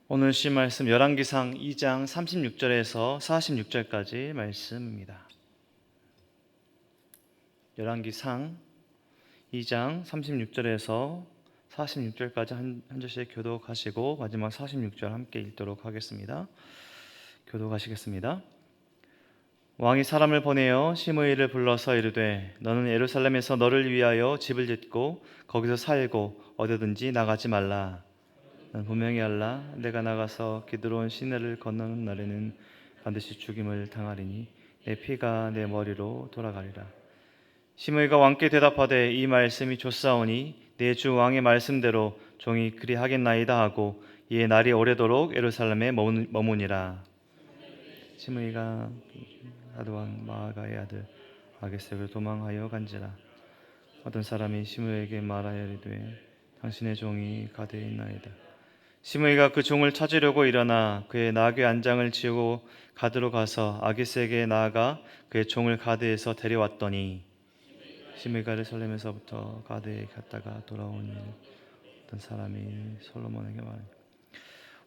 오늘 시 말씀 열왕기상 2장 36절에서 46절까지 말씀입니다. 열왕기상 2장 36절에서 46절까지 한 절씩 교독하시고 마지막 46절 함께 읽도록 하겠습니다. 교독하시겠습니다. 왕이 사람을 보내어 시므이를 불러서 이르되 너는 예루살렘에서 너를 위하여 집을 짓고 거기서 살고 어디든지 나가지 말라. 난 분명히 알라. 내가 나가서 기드론 시내를 건너는 날에는 반드시 죽임을 당하리니 내 피가 내 머리로 돌아가리라. 시므이가 왕께 대답하되 이 말씀이 좋사오니 내 주 왕의 말씀대로 종이 그리하겠나이다 하고 이에 날이 오래도록 예루살렘에 머무니라. 시므이가 가드왕 마아가의 아들 아게스에게로 도망하여 간지라. 어떤 사람이 시므이에게 말하여 이르되 당신의 종이 가드에 있나이다. 시므이가 그 종을 찾으려고 일어나 그의 나귀 안장을 지우고 가드로 가서 아기스에게 나아가 그의 종을 가드에서 데려왔더니 시므이가 예루살렘에서부터 가드에 갔다가 돌아오니 어떤 사람이 솔로몬에게 말하니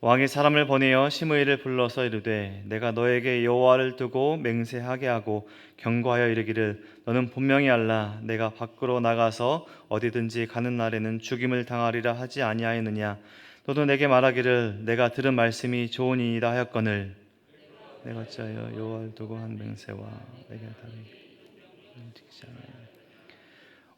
왕이 사람을 보내어 시므이를 불러서 이르되 내가 너에게 여호와를 두고 맹세하게 하고 경고하여 이르기를 너는 분명히 알라. 내가 밖으로 나가서 어디든지 가는 날에는 죽임을 당하리라 하지 아니하였느냐. 너도 내게 말하기를 내가 들은 말씀이 좋으니이다 하였거늘 내가 어찌하여 여호와를 두고 한 맹세와 내게 지키지 아니하였느냐.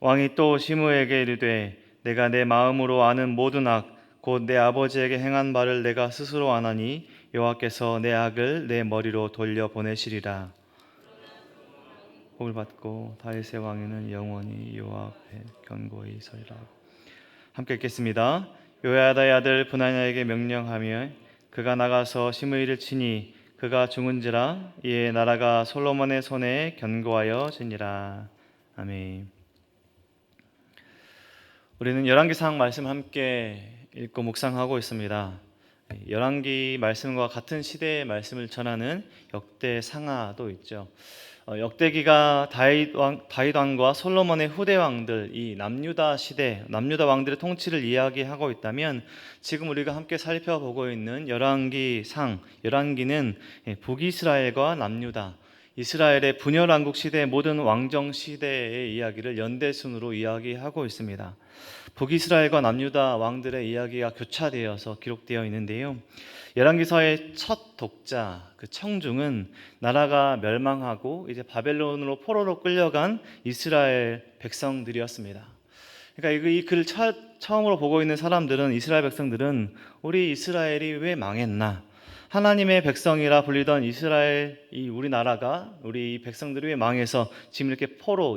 왕이 또 시므에게 이르되 내가 내 마음으로 아는 모든 악 곧 내 아버지에게 행한 바를 내가 스스로 아나니 여호와께서 내 악을 내 머리로 돌려 보내시리라. 복을 받고 다윗의 왕위는 영원히 여호와 앞에 견고히 서리라. 함께 읽겠습니다. 요야다의 아들 브나냐에게 명령하며 그가 나가서 시므이를 치니 그가 죽은지라. 이에 나라가 솔로몬의 손에 견고하여 지니라. 아멘. 우리는 열왕기상 말씀 함께 읽고 묵상하고 있습니다. 열왕기 말씀과 같은 시대의 말씀을 전하는 역대상하도 있죠. 역대기가 다윗 왕과 솔로몬의 후대 왕들, 이 남유다 시대, 남유다 왕들의 통치를 이야기하고 있다면 지금 우리가 함께 살펴보고 있는 열왕기는 북이스라엘과 남유다, 이스라엘의 분열 왕국 시대의 모든 왕정 시대의 이야기를 연대순으로 이야기하고 있습니다. 북이스라엘과 남유다 왕들의 이야기가 교차되어서 기록되어 있는데요. 열왕기서의 첫 독자, 그 청중은 나라가 멸망하고 이제 바벨론으로 포로로 끌려간 이스라엘 백성들이었습니다. 그러니까 이 글을 처음으로 보고 있는 사람들은, 이스라엘 백성들은 우리 이스라엘이 왜 망했나? 하나님의 백성이라 불리던 이스라엘, 우리나라가, 우리 백성들이 왜 망해서 지금 이렇게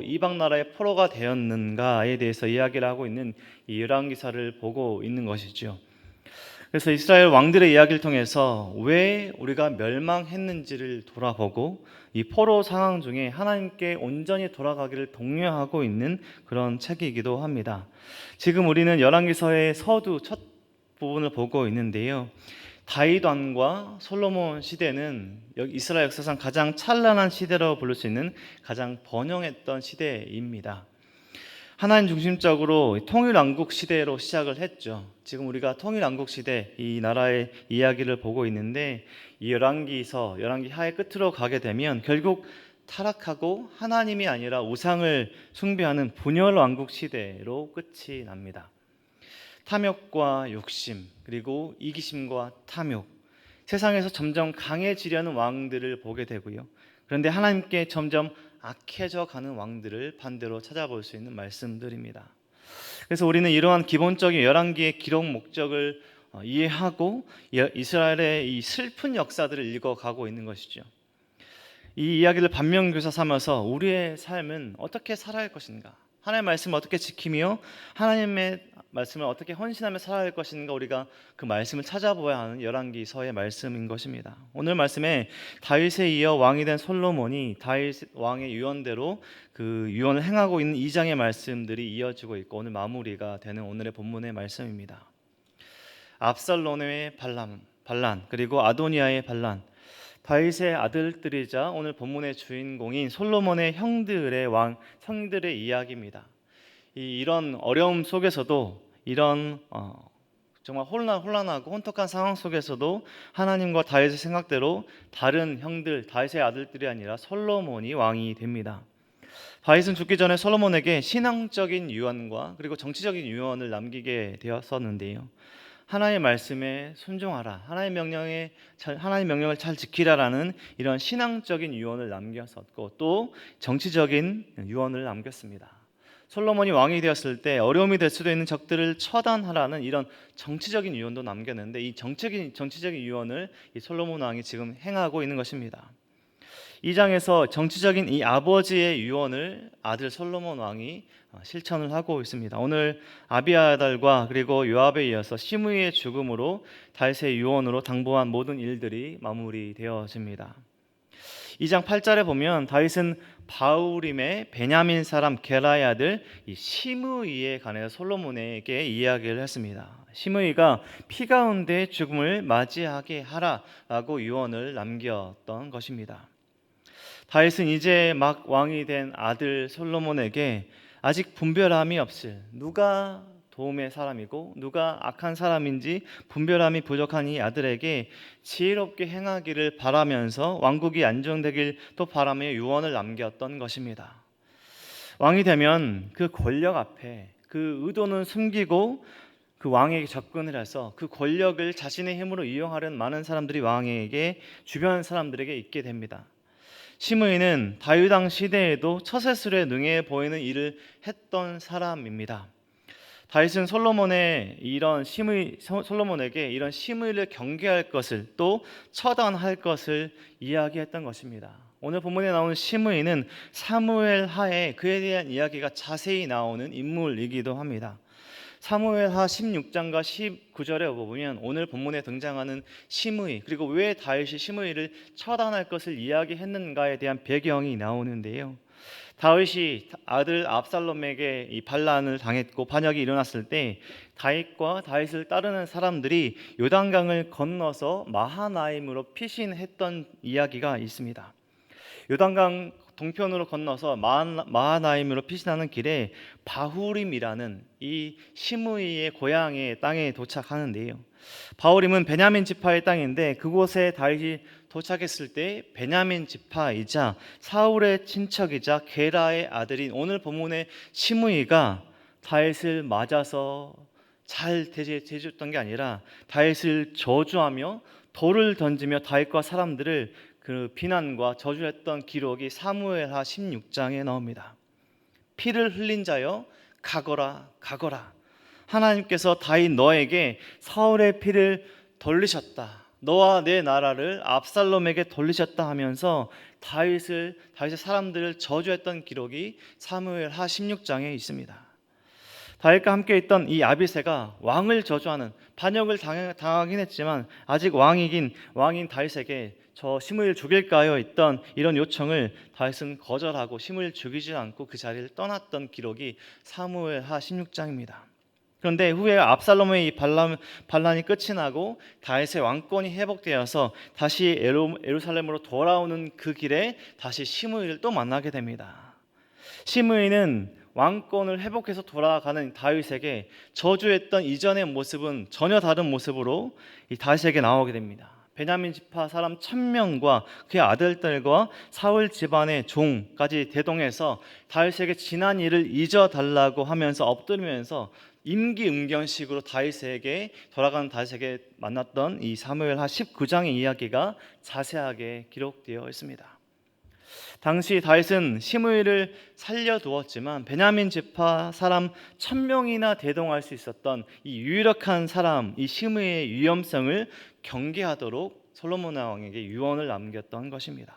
이방 나라의 포로가 되었는가에 대해서 이야기를 하고 있는 이 열왕기사를 보고 있는 것이죠. 그래서 이스라엘 왕들의 이야기를 통해서 왜 우리가 멸망했는지를 돌아보고 이 포로 상황 중에 하나님께 온전히 돌아가기를 독려하고 있는 그런 책이기도 합니다. 지금 우리는 열왕기서의 서두 첫 부분을 보고 있는데요. 다윗 왕과 솔로몬 시대는 이스라엘 역사상 가장 찬란한 시대로 부를 수 있는 가장 번영했던 시대입니다. 하나님 중심적으로 통일왕국 시대로 시작을 했죠. 지금 우리가 통일왕국 시대, 이 나라의 이야기를 보고 있는데 이 열왕기하의 끝으로 가게 되면 결국 타락하고 하나님이 아니라 우상을 숭배하는 분열왕국 시대로 끝이 납니다. 탐욕과 욕심, 그리고 이기심과 탐욕, 세상에서 점점 강해지려는 왕들을 보게 되고요. 그런데 하나님께 점점 악해져 가는 왕들을 반대로 찾아볼 수 있는 말씀들입니다. 그래서 우리는 이러한 기본적인 열왕기의 기록 목적을 이해하고 이스라엘의 이 슬픈 역사들을 읽어가고 있는 것이죠. 이 이야기를 반면교사 삼아서 우리의 삶은 어떻게 살아야 할 것인가, 하나님의 말씀을 어떻게 지키며 하나님의 말씀을 어떻게 헌신하며 살아야 할 것인가, 우리가 그 말씀을 찾아보아야 하는 열왕기서의 말씀인 것입니다. 오늘 말씀에 다윗에 이어 왕이 된 솔로몬이 다윗 왕의 유언대로 그 유언을 행하고 있는 2장의 말씀들이 이어지고 있고 오늘 마무리가 되는 오늘의 본문의 말씀입니다. 압살롬의 반란, 그리고 아도니아의 반란, 다윗의 아들들이자 오늘 본문의 주인공인 솔로몬의 형들의 이야기입니다. 이런 어려움 속에서도, 이런 정말 혼란하고 혼탁한 상황 속에서도 하나님과 다윗의 생각대로 다른 형들, 다윗의 아들들이 아니라 솔로몬이 왕이 됩니다. 다윗은 죽기 전에 솔로몬에게 신앙적인 유언과 그리고 정치적인 유언을 남기게 되었었는데요. 하나님의 말씀에 순종하라, 하나님 명령을 잘 지키라라는 이런 신앙적인 유언을 남겼었고, 또 정치적인 유언을 남겼습니다. 솔로몬이 왕이 되었을 때 어려움이 될 수도 있는 적들을 처단하라는 이런 정치적인 유언도 남겼는데, 이 정치적인 유언을 이 솔로몬 왕이 지금 행하고 있는 것입니다. 이 장에서 정치적인 이 아버지의 유언을 아들 솔로몬 왕이 실천을 하고 있습니다. 오늘 아비아달과 그리고 요압에 이어서 시므이의 죽음으로 다윗의 유언으로 당부한 모든 일들이 마무리되어집니다. 2장 8절에 보면 다윗은 바후림의 베냐민 사람 게라의 아들 이 시므이에 관해서 솔로몬에게 이야기를 했습니다. 시므이가 피 가운데 죽음을 맞이하게 하라라고 유언을 남겼던 것입니다. 다윗은 이제 막 왕이 된 아들 솔로몬에게 아직 분별함이 없을, 누가 도움의 사람이고 누가 악한 사람인지 분별함이 부족한 이 아들에게 지혜롭게 행하기를 바라면서 왕국이 안정되길 또 바라며 유언을 남겼던 것입니다. 왕이 되면 그 권력 앞에 그 의도는 숨기고 그 왕에게 접근을 해서 그 권력을 자신의 힘으로 이용하려는 많은 사람들이 왕에게, 주변 사람들에게 있게 됩니다. 시므이는 다윗 왕 시대에도 처세술에 능해 보이는 일을 했던 사람입니다. 다윗은 솔로몬에게 이런 시므이를 경계할 것을, 또 처단할 것을 이야기했던 것입니다. 오늘 본문에 나오는 시므이는 사무엘 하에 그에 대한 이야기가 자세히 나오는 인물이기도 합니다. 사무엘하 16장과 19절에 보면 오늘 본문에 등장하는 시므이, 그리고 왜 다윗이 시므이를 처단할 것을 이야기했는가에 대한 배경이 나오는데요. 다윗이 아들 압살롬에게 이 반란을 당했고 반역이 일어났을 때 다윗과 다윗을 따르는 사람들이 요단강을 건너서 마하나임으로 피신했던 이야기가 있습니다. 요단강 동편으로 건너서 마하나임으로 피신하는 길에 바후림이라는 이 시므이의 고향의 땅에 도착하는데요. 바후림은 베냐민 지파의 땅인데, 그곳에 다윗이 도착했을 때 베냐민 지파이자 사울의 친척이자 게라의 아들인 오늘 본문의 시므이가 다윗을 맞아서 잘 대해줬던 게 아니라 다윗을 저주하며 돌을 던지며 다윗과 사람들을 그 비난과 저주했던 기록이 사무엘하 16장에 나옵니다. 피를 흘린 자여 가거라 가거라, 하나님께서 다윗 너에게 사울의 피를 돌리셨다, 너와 내 나라를 압살롬에게 돌리셨다 하면서 다윗의 사람들을 저주했던 기록이 사무엘하 16장에 있습니다. 다윗과 함께 있던 이 아비새가 왕을 저주하는, 반역을 당하긴 했지만 아직 왕인 다윗에게 저 시므이를 죽일까요? 있던 이런 요청을 다윗은 거절하고 시므이를 죽이지 않고 그 자리를 떠났던 기록이 사무엘하 16장입니다. 그런데 후에 압살롬의 이 반란이 끝이 나고 다윗의 왕권이 회복되어서 다시 예루살렘으로 돌아오는 그 길에 다시 시므이를 또 만나게 됩니다. 시므이는 왕권을 회복해서 돌아가는 다윗에게 저주했던 이전의 모습은 전혀 다른 모습으로 이 다윗에게 나오게 됩니다. 베냐민 지파 사람 1000명과 그의 아들들과 사울 집안의 종까지 대동해서 다윗에게 지난 일을 잊어달라고 하면서 엎드리면서 임기응변식으로 돌아가는 다윗에게 만났던 이 사무엘하 19장의 이야기가 자세하게 기록되어 있습니다. 당시 다윗은 시므이를 살려두었지만 베냐민 지파 사람 1000명이나 대동할 수 있었던 이 유력한 사람, 이 시므이의 위험성을 경계하도록 솔로몬 왕에게 유언을 남겼던 것입니다.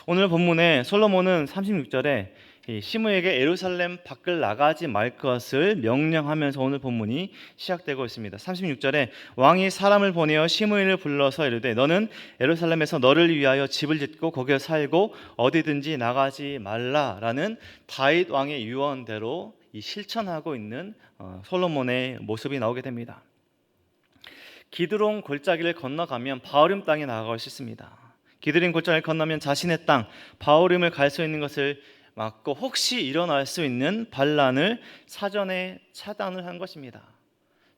오늘 본문에 솔로몬은 36절에 시므이에게 예루살렘 밖을 나가지 말 것을 명령하면서 오늘 본문이 시작되고 있습니다. 36절에 왕이 사람을 보내어 시므이를 불러서 이르되 너는 예루살렘에서 너를 위하여 집을 짓고 거기에 살고 어디든지 나가지 말라라는 다윗 왕의 유언대로 실천하고 있는 솔로몬의 모습이 나오게 됩니다. 기드론 골짜기를 건너가면 바후림 땅에 나아갈 수 있습니다. 기드론 골짜기를 건너면 자신의 땅 바후림을 갈 수 있는 것을 막고 혹시 일어날 수 있는 반란을 사전에 차단을 한 것입니다.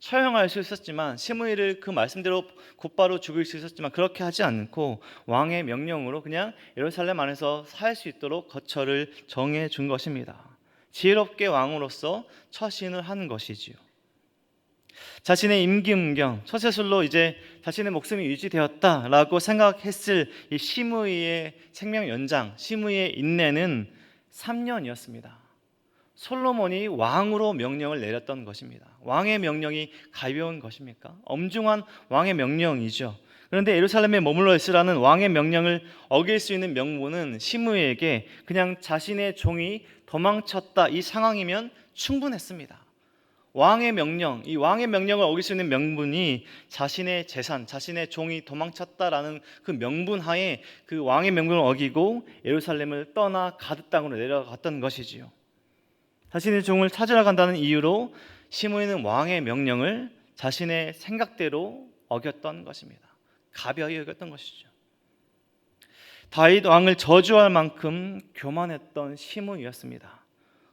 처형할 수 있었지만, 시므이를 그 말씀대로 곧바로 죽일 수 있었지만 그렇게 하지 않고 왕의 명령으로 그냥 예루살렘 안에서 살 수 있도록 거처를 정해 준 것입니다. 지혜롭게 왕으로서 처신을 한 것이지요. 자신의 임기응경, 처세술로 이제 자신의 목숨이 유지되었다라고 생각했을 이 시므이의 생명 연장, 시므이의 인내는 3년이었습니다. 솔로몬이 왕으로 명령을 내렸던 것입니다. 왕의 명령이 가벼운 것입니까? 엄중한 왕의 명령이죠. 그런데 예루살렘에 머물러 있으라는 왕의 명령을 어길 수 있는 명분은 시므이에게 그냥 자신의 종이 도망쳤다 이 상황이면 충분했습니다. 왕의 명령, 이 왕의 명령을 어길 수 있는 명분이 자신의 재산, 자신의 종이 도망쳤다라는 그 명분 하에 그 왕의 명분을 어기고 예루살렘을 떠나 가드 땅으로 내려갔던 것이지요. 자신의 종을 찾으러 간다는 이유로 시므이는 왕의 명령을 자신의 생각대로 어겼던 것입니다. 가벼이 여겼던 것이죠. 다윗 왕을 저주할 만큼 교만했던 시므이였습니다.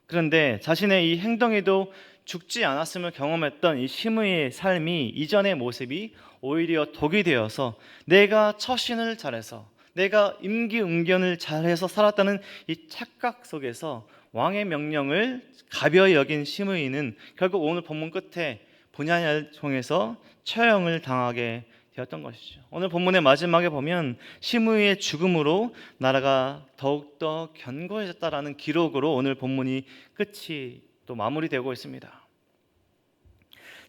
그런데 자신의 이 행동에도 죽지 않았음을 경험했던 이 시므이의 삶이 이전의 모습이 오히려 독이 되어서 내가 처신을 잘해서, 내가 임기응변을 잘해서 살았다는 이 착각 속에서 왕의 명령을 가벼이 여긴 시므이는 결국 오늘 본문 끝에 분야를 통해서 처형을 당하게 되었던 것이죠. 오늘 본문의 마지막에 보면 시므이의 죽음으로 나라가 더욱더 견고해졌다라는 기록으로 오늘 본문이 끝이 또 마무리되고 있습니다.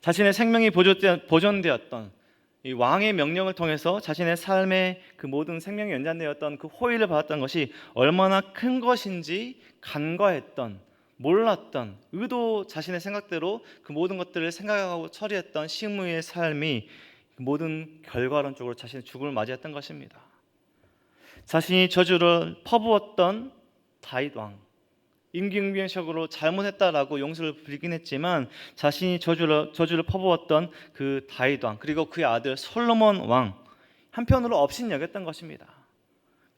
자신의 생명이 보존되었던 이 왕의 명령을 통해서 자신의 삶의 그 모든 생명이 연장되었던 그 호의를 받았던 것이 얼마나 큰 것인지 간과했던, 몰랐던, 자신의 생각대로 그 모든 것들을 생각하고 처리했던 시므이의 삶이 모든 결과론적으로 자신의 죽음을 맞이했던 것입니다. 자신이 저주를 퍼부었던 다윗 왕, 임기응변식으로 잘못했다라고 용서를 빌긴 했지만 자신이 저주를 퍼부었던 그 다윗 왕, 그리고 그의 아들 솔로몬 왕, 한편으로 업신여겼던 것입니다.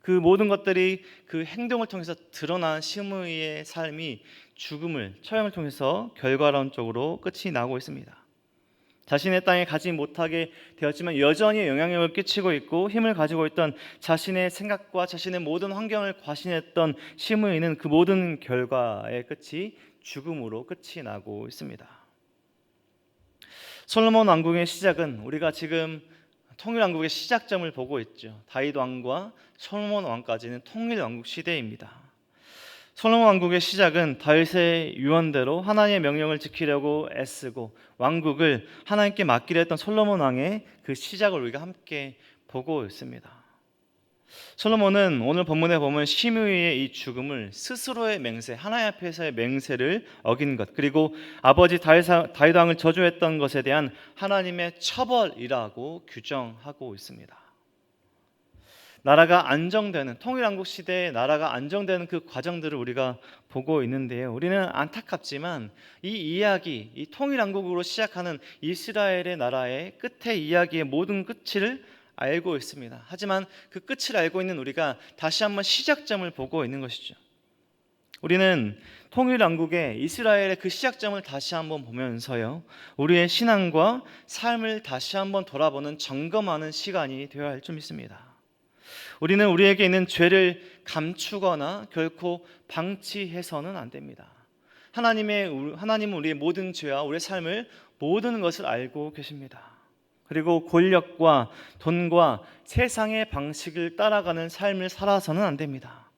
그 모든 것들이 그 행동을 통해서 드러난 시므이의 삶이 처형을 통해서 결과론적으로 끝이 나고 있습니다. 자신의 땅에 가지 못하게 되었지만 여전히 영향력을 끼치고 있고 힘을 가지고 있던 자신의 생각과 자신의 모든 환경을 과신했던 시므이는 그 모든 결과의 끝이 죽음으로 끝이 나고 있습니다. 솔로몬 왕국의 시작은 우리가 지금 통일왕국의 시작점을 보고 있죠. 다윗 왕과 솔로몬 왕까지는 통일왕국 시대입니다. 솔로몬 왕국의 시작은 다윗의 유언대로 하나님의 명령을 지키려고 애쓰고 왕국을 하나님께 맡기려 했던 솔로몬 왕의 그 시작을 우리가 함께 보고 있습니다. 솔로몬은 오늘 본문에 보면 시므이의 이 죽음을 스스로의 맹세, 하나님 앞에서의 맹세를 어긴 것, 그리고 아버지 다윗 왕을 저주했던 것에 대한 하나님의 처벌이라고 규정하고 있습니다. 나라가 안정되는, 통일왕국 시대에 나라가 안정되는 그 과정들을 우리가 보고 있는데요. 우리는 안타깝지만 이 이야기, 이 통일왕국으로 시작하는 이스라엘의 나라의 끝의 이야기의 모든 끝을 알고 있습니다. 하지만 그 끝을 알고 있는 우리가 다시 한번 시작점을 보고 있는 것이죠. 우리는 통일왕국의 이스라엘의 그 시작점을 다시 한번 보면서요, 우리의 신앙과 삶을 다시 한번 돌아보는 점검하는 시간이 되어야 할 줄 믿습니다. 우리는 우리에게 있는 죄를 감추거나 결코 방치해서는 안 됩니다. 하나님은 우리의 모든 죄와 우리의 삶을 모든 것을 알고 계십니다. 그리고 권력과 돈과 세상의 방식을 따라가는 삶을 살아서는 안 됩니다.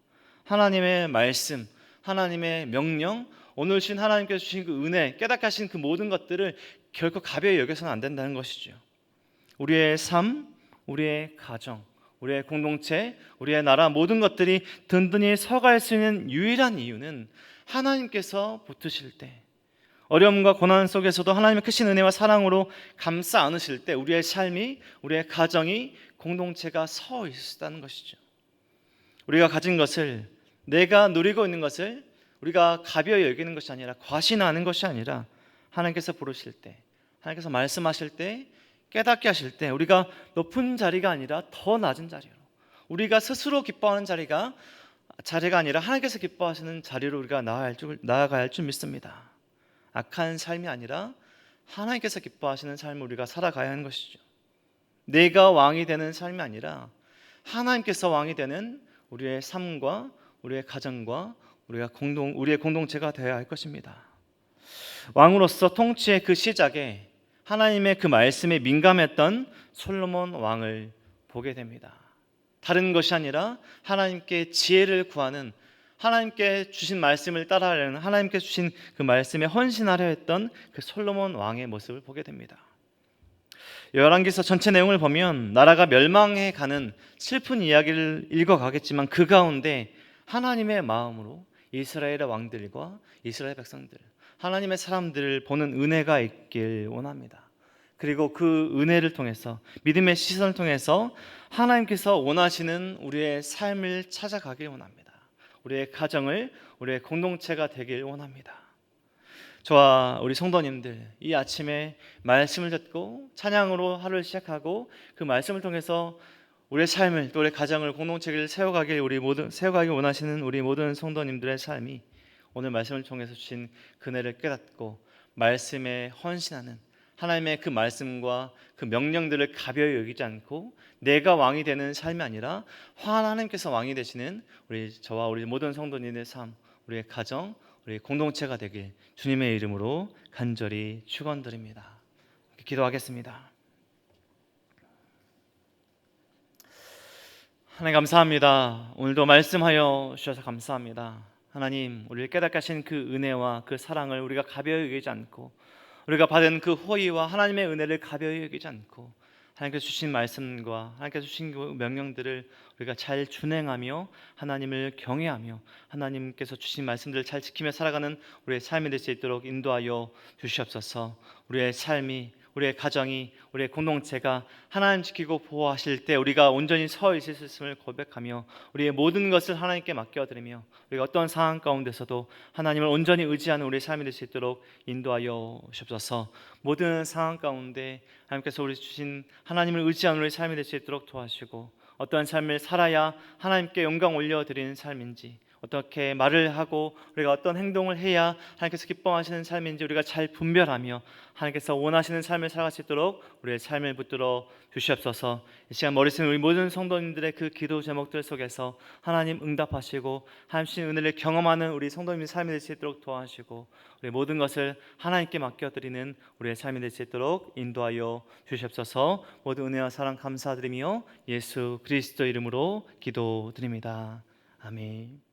하나님의 말씀, 하나님의 명령, 오늘 주신 하나님께서 주신 그 은혜, 깨닫게 하신 그 모든 것들을 결코 가벼이 여겨서는 안 된다는 것이죠. 우리의 삶, 우리의 가정, 우리의 공동체, 우리의 나라 모든 것들이 든든히 서갈 수 있는 유일한 이유는 하나님께서 붙으실 때, 어려움과 고난 속에서도 하나님의 크신 은혜와 사랑으로 감싸 안으실 때 우리의 삶이, 우리의 가정이, 공동체가 서 있다는 것이죠. 우리가 가진 것을, 내가 누리고 있는 것을 우리가 가벼이 여기는 것이 아니라, 과신하는 것이 아니라 하나님께서 부르실 때, 하나님께서 말씀하실 때, 깨닫게 하실 때 우리가 높은 자리가 아니라 더 낮은 자리로, 우리가 스스로 기뻐하는 자리가 아니라 하나님께서 기뻐하시는 자리로 우리가 나아가야 할 줄 믿습니다. 악한 삶이 아니라 하나님께서 기뻐하시는 삶을 우리가 살아가야 하는 것이죠. 내가 왕이 되는 삶이 아니라 하나님께서 왕이 되는 우리의 삶과 우리의 가정과 우리의 공동체가 되어야 할 것입니다. 왕으로서 통치의 그 시작에 하나님의 그 말씀에 민감했던 솔로몬 왕을 보게 됩니다. 다른 것이 아니라 하나님께 지혜를 구하는, 하나님께 주신 말씀을 따라하려는, 하나님께 주신 그 말씀에 헌신하려 했던 그 솔로몬 왕의 모습을 보게 됩니다. 열왕기서 전체 내용을 보면 나라가 멸망해 가는 슬픈 이야기를 읽어가겠지만 그 가운데 하나님의 마음으로 이스라엘의 왕들과 이스라엘 백성들, 하나님의 사람들을 보는 은혜가 있길 원합니다. 그리고 그 은혜를 통해서, 믿음의 시선을 통해서 하나님께서 원하시는 우리의 삶을 찾아가길 원합니다. 우리의 가정을, 우리의 공동체가 되길 원합니다. 저와 우리 성도님들, 이 아침에 말씀을 듣고 찬양으로 하루를 시작하고 그 말씀을 통해서 우리의 삶을, 또 우리의 가정을, 공동체를 세워가길 원하시는 우리 모든 성도님들의 삶이 오늘 말씀을 통해서 주신 그네를 깨닫고 말씀에 헌신하는, 하나님의 그 말씀과 그 명령들을 가벼이 여기지 않고 내가 왕이 되는 삶이 아니라 하나님께서 왕이 되시는 저와 우리 모든 성도님의 삶, 우리의 가정, 우리 공동체가 되길 주님의 이름으로 간절히 축원드립니다. 기도하겠습니다. 하나님 감사합니다. 오늘도 말씀하여 주셔서 감사합니다. 하나님, 우리를 깨닫게 하신 그 은혜와 그 사랑을 우리가 가벼이 여기지 않고, 우리가 받은 그 호의와 하나님의 은혜를 가벼이 여기지 않고, 하나님께서 주신 말씀과 하나님께서 주신 그 명령들을 우리가 잘 준행하며 하나님을 경외하며 하나님께서 주신 말씀들을 잘 지키며 살아가는 우리의 삶이 될 수 있도록 인도하여 주시옵소서. 우리의 삶이, 우리의 가정이, 우리의 공동체가 하나님 지키고 보호하실 때 우리가 온전히 서 있을 수 있음을 고백하며 우리의 모든 것을 하나님께 맡겨드리며 우리가 어떤 상황 가운데서도 하나님을 온전히 의지하는 우리의 삶이 될 수 있도록 인도하여 주옵소서. 모든 상황 가운데 하나님께서 우리 주신 하나님을 의지하는 우리의 삶이 될 수 있도록 도와주시고, 어떠한 삶을 살아야 하나님께 영광 올려드리는 삶인지, 어떻게 말을 하고 우리가 어떤 행동을 해야 하나님께서 기뻐하시는 삶인지 우리가 잘 분별하며 하나님께서 원하시는 삶을 살아갈 수 있도록 우리의 삶을 붙들어 주시옵소서. 이 시간 머리 숙인 우리 모든 성도님들의 그 기도 제목들 속에서 하나님 응답하시고 하나님 은혜를 경험하는 우리 성도님의 삶이 될 수 있도록 도와주시고, 우리 모든 것을 하나님께 맡겨드리는 우리의 삶이 될 수 있도록 인도하여 주시옵소서. 모든 은혜와 사랑 감사드리며 예수 그리스도 이름으로 기도드립니다. 아멘.